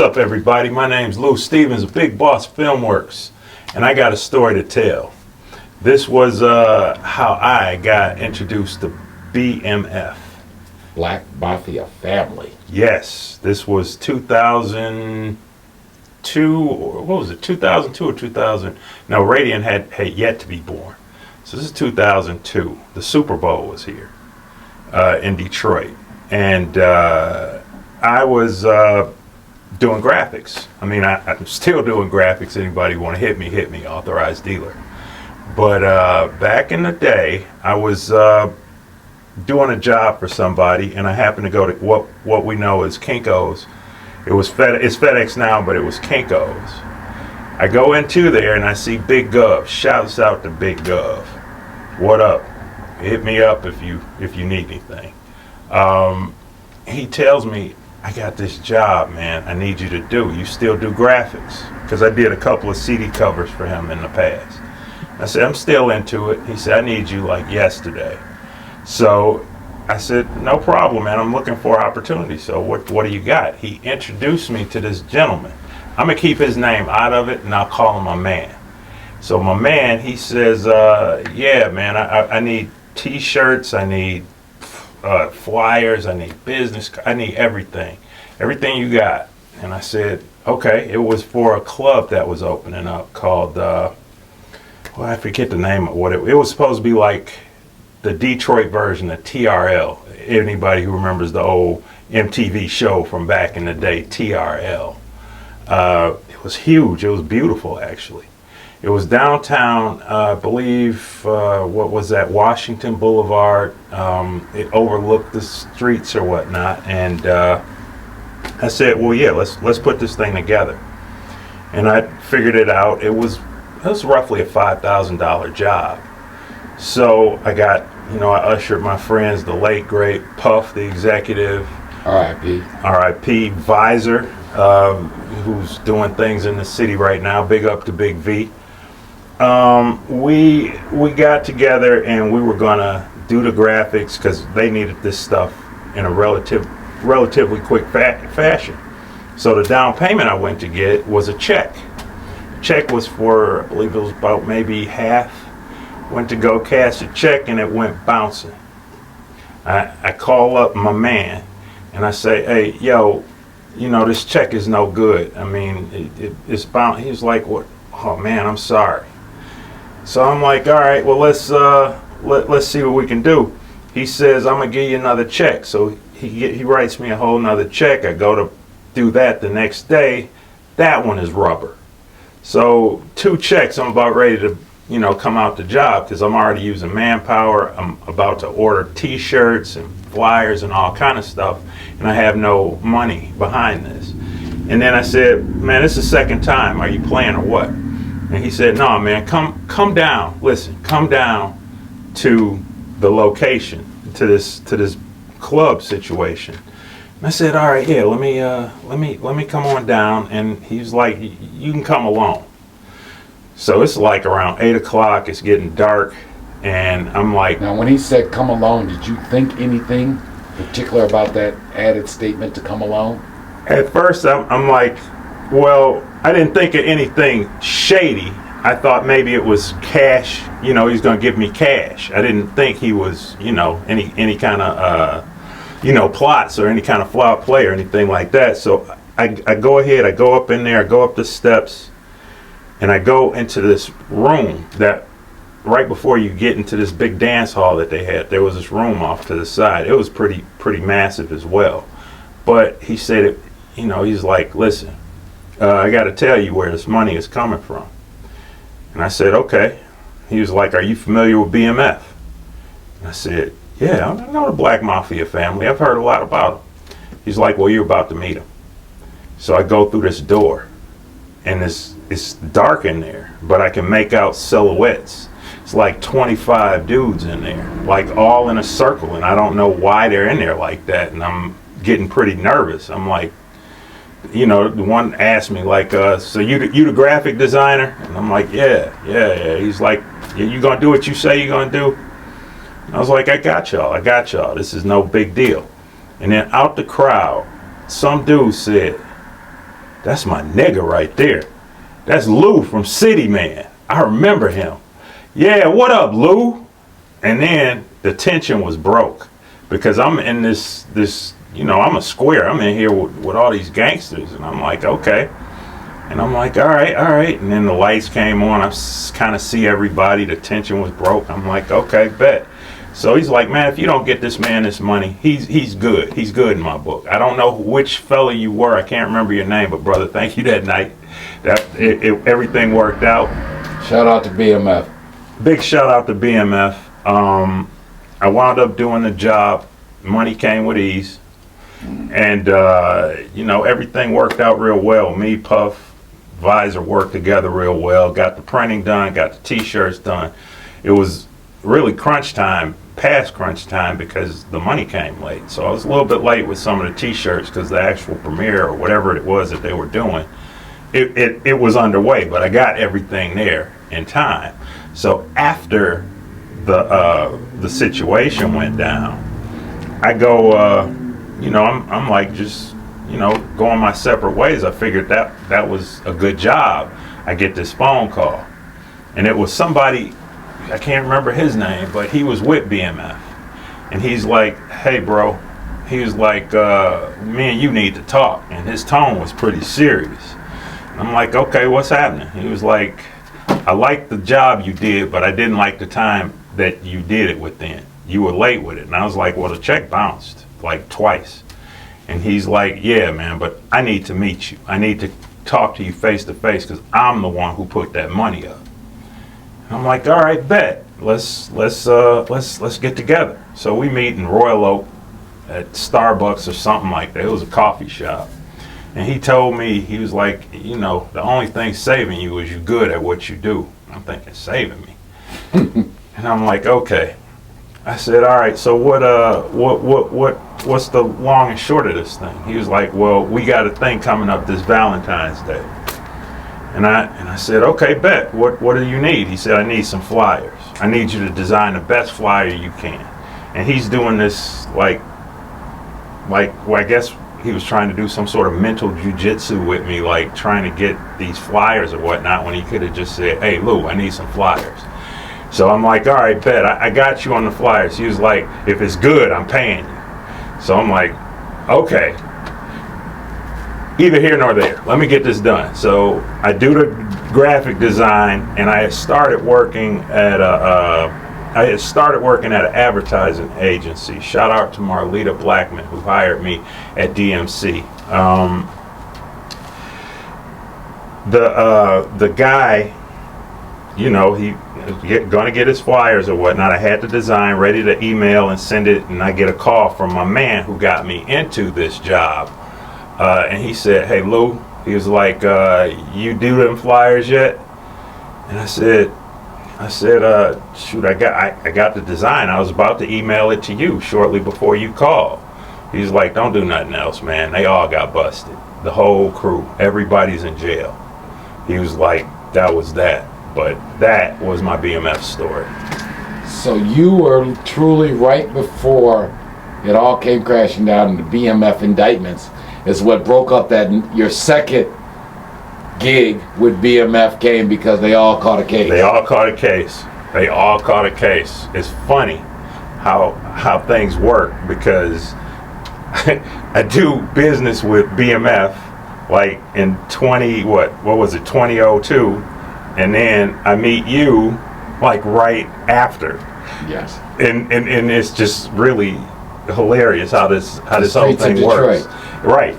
up, everybody? My name's Lou Stevens of Big Boss Filmworks, and I got a story to tell. This was how I got introduced to BMF. Black Mafia Family. Yes, this was 2002, or what was it, 2002 or 2000? No, Radiant had yet to be born. So this is 2002. The Super Bowl was here in Detroit. And I was doing graphics. I mean, I'm still doing graphics. Anybody want to hit me, authorized dealer. But back in the day, I was doing a job for somebody, and I happened to go to what we know as Kinko's. It's FedEx now, but it was Kinko's. I go into there and I see Big Gov. Shouts out to Big Gov. What up? Hit me up if you need anything. He tells me, I got this job, man. I need you to do. You still do graphics? Because I did a couple of CD covers for him in the past. I said, I'm still into it. He said, I need you like yesterday. So I said, no problem, man. I'm looking for opportunity. So what do you got? He introduced me to this gentleman. I'm going to keep his name out of it, and I'll call him my man. So my man, he says, yeah, man, I need T-shirts. I need flyers. I need business. I need everything. Everything you got. And I said, okay. It was for a club that was opening up called, well, I forget the name of what it was supposed to be like the Detroit version of TRL. Anybody who remembers the old MTV show from back in the day, TRL. It was huge. It was beautiful, actually. It was downtown, I believe, what was that, Washington Boulevard. It overlooked the streets or whatnot. And I said, well, yeah, let's put this thing together. And I figured it out. It was roughly a $5,000 job. So I got, I ushered my friends, the late, great Puff, the executive. R.I.P. Visor, who's doing things in the city right now. Big up to Big V. We got together and we were gonna do the graphics because they needed this stuff in a relatively quick fashion. So the down payment I went to get was a check. Check was for, I believe it was about maybe half. Went to go cash a check and it went bouncing. I call up my man and I say, hey, yo, this check is no good. I mean, it's bouncing. He's like, what? Oh man, I'm sorry. So I'm like, all right, well, let's see what we can do. He says, I'm gonna give you another check. So he writes me a whole nother check. I go to do that the next day. That one is rubber. So 2 checks, I'm about ready to, come out the job because I'm already using manpower. I'm about to order T-shirts and flyers and all kind of stuff, and I have no money behind this. And then I said, man, this is the second time. Are you playing or what? And he said, no, man, come down. Listen, come down to the location, to this club situation. And I said, all right, yeah, let me come on down. And he's like, you can come alone. So it's like around 8 o'clock. It's getting dark, and I'm like. Now, when he said come alone, did you think anything particular about that added statement to come alone? At first, I'm like, well, I didn't think of anything shady. I thought maybe it was cash. He's going to give me cash. I didn't think he was, any kind of, plots or any kind of foul play or anything like that. So I go ahead. I go up in there. I go up the steps, and I go into this room that right before you get into this big dance hall that they had. There was this room off to the side. It was pretty massive as well. But he said, he's like, listen. I got to tell you where this money is coming from. And I said, okay. He was like, are you familiar with BMF? And I said, yeah, I know the Black Mafia family. I've heard a lot about them. He's like, well, you're about to meet him. So I go through this door, and it's dark in there, but I can make out silhouettes. It's like 25 dudes in there, like all in a circle, and I don't know why they're in there like that, and I'm getting pretty nervous. I'm like, the one asked me like, so you the graphic designer? And I'm like, yeah. He's like, you gonna do what you say you're gonna do? And I was like, I got y'all. This is no big deal. And then out the crowd, some dude said, that's my nigga right there. That's Lou from City Man. I remember him. Yeah, what up, Lou? And then the tension was broke because I'm in this, I'm a square. I'm in here with all these gangsters, and I'm like, okay. And I'm like, all right. And then the lights came on. I kind of see everybody. The tension was broke. I'm like, okay, bet. So he's like, man, if you don't get this man this money, he's good. He's good in my book. I don't know which fella you were. I can't remember your name, but brother, thank you that night. Everything worked out. Shout out to BMF. Big shout out to BMF. I wound up doing the job. Money came with ease. And, everything worked out real well. Me, Puff, Visor worked together real well. Got the printing done, got the t-shirts done. It was really crunch time, past crunch time, because the money came late. So I was a little bit late with some of the t-shirts because the actual premiere or whatever it was that they were doing, it was underway, but I got everything there in time. So after the situation went down, I go, I'm like just, going my separate ways. I figured that was a good job. I get this phone call, and it was somebody, I can't remember his name, but he was with BMF, and he's like, hey bro, he was like, me and you need to talk, and his tone was pretty serious. And I'm like, okay, what's happening? He was like, I liked the job you did, but I didn't like the time that you did it within. You were late with it. And I was like, well, the check bounced like twice. And he's like, yeah, man, but I need to meet you. I need to talk to you face to face because I'm the one who put that money up. And I'm like, all right, bet. Let's get together. So we meet in Royal Oak at Starbucks or something like that. It was a coffee shop. And he told me, he was like, the only thing saving you is you're good at what you do. I'm thinking, saving me. And I'm like, okay. I said, all right, so what's the long and short of this thing? He was like, well, we got a thing coming up this Valentine's Day. And I said, okay, bet. What do you need? He said, I need some flyers. I need you to design the best flyer you can. And he's doing this well, I guess he was trying to do some sort of mental jujitsu with me, like trying to get these flyers or whatnot, when he could have just said, hey, Lou, I need some flyers. So I'm like, all right, bet. I got you on the flyers. He was like, if it's good, I'm paying you. So I'm like, okay. Either here nor there. Let me get this done. So I do the graphic design, and I had started working at an advertising agency. Shout out to Marlita Blackman, who hired me at DMC. The guy, he gonna get his flyers or whatnot. I had the design ready to email and send it, and I get a call from my man who got me into this job, and he said, hey Lou, he was like, you do them flyers yet? And I said, shoot, I got the design. I was about to email it to you shortly before you called. He's like, don't do nothing else, man. They all got busted. The whole crew, everybody's in jail. He was like, that was that. But that was my BMF story. So you were truly right before it all came crashing down, and the BMF indictments is what broke up your second gig with BMF came because they all caught a case. They all caught a case. It's funny how things work, because I do business with BMF like in 2002. And then I meet you like right after. Yes. And it's just really hilarious how this whole thing works. Right.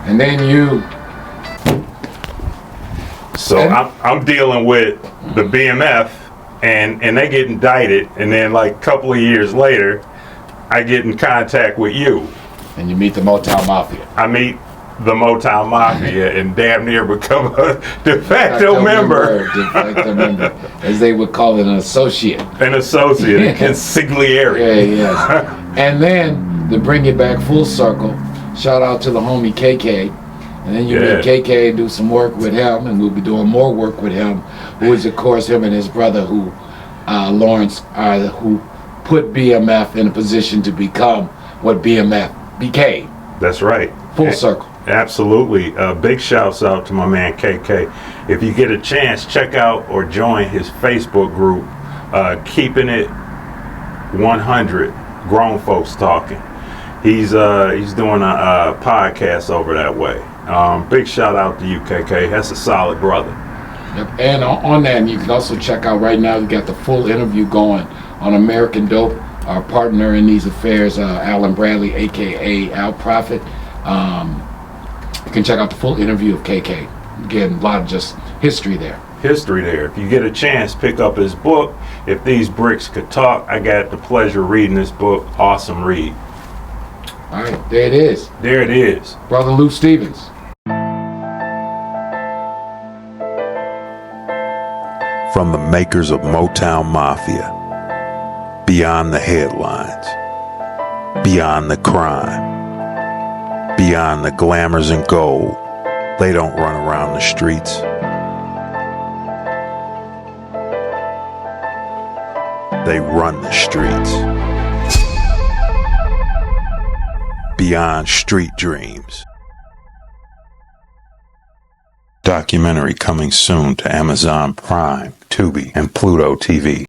And then So I'm dealing with the BMF, and they get indicted, and then like a couple of years later, I get in contact with you. And you meet the Motown Mafia. I meet the Motown Mafia and damn near become a de facto member. De facto member, as they would call it, an associate. An associate, a consigliere. Yeah, yes. And then, to bring it back full circle, shout out to the homie KK. And then you meet KK and do some work with him, and we'll be doing more work with him, who is, of course, him and his brother, Lawrence, who put BMF in a position to become what BMF became. That's right. Full circle. Absolutely. Big shouts out to my man KK. If you get a chance, check out or join his Facebook group, Keeping It 100 Grown Folks Talking. He's doing a podcast over that way. Big shout out to you, KK. That's a solid brother. Yep. And on that, you can also check out right now, we got the full interview going on American Dope. Our partner in these affairs, Alan Bradley, aka Al Prophet. You can check out the full interview of KK. Again, a lot of just history there. History there. If you get a chance, pick up his book, If These Bricks Could Talk. I got the pleasure of reading this book. Awesome read. All right, there it is. There it is. Brother Lou Stevens. From the makers of Motown Mafia, beyond the headlines, beyond the crime, beyond the glamours and gold, they don't run around the streets. They run the streets. Beyond Street Dreams. Documentary coming soon to Amazon Prime, Tubi, and Pluto TV.